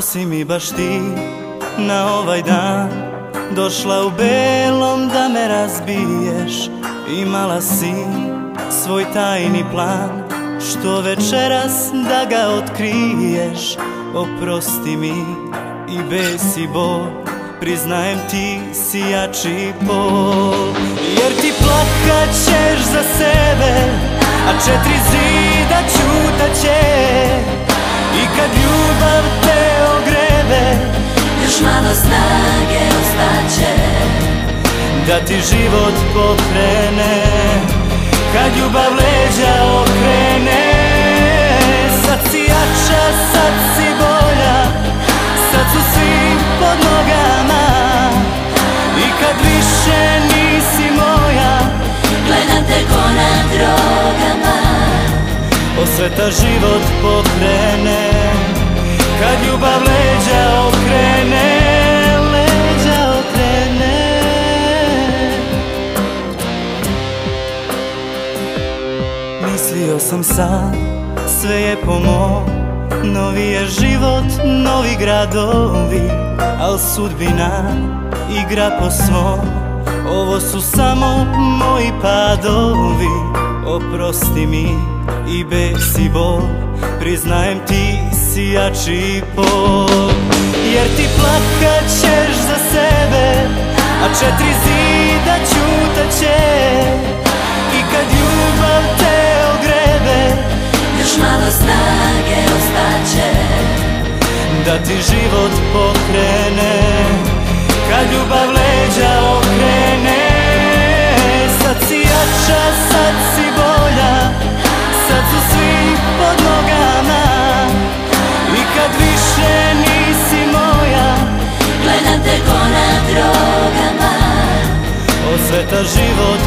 Što si mi baš ti na ovaj dan došla u belom da me razbiješ? Imala si svoj tajni plan, što večeras da ga otkriješ? Oprosti mi i besi bol, priznajem ti si jači pol. Jer ti plakat ćeš za sebe, a četiri zida ćutaće. I kad ljubav te ogrebe, još malo snage ostaće da ti život pokrene. Kad ljubav leđa okrene, sad si jača, sad si bolja, sad su svi pod nogama. I kad više nisi moja, gledam te ko na drogama. Osveta život pokrene, kad ljubav leđa okrene, leđa okrene. Mislio sam sad, sve je po mom, novi je život, novi gradovi, al sudbina igra po svom. Ovo su samo moji padovi, oprosti mi i besi bol, priznajem ti si jači pol. Jer ti plakat ćeš za sebe, a četiri zida ćutaće. I kad ljubav te ogrebe, još malo snage ostaće da ti život pokrene. Kad ljubav leđa okrene, sad si jača, sad si bolja, sad su svi pod nogama. I kad više nisi moja, gledam te ko na drogama. osveta život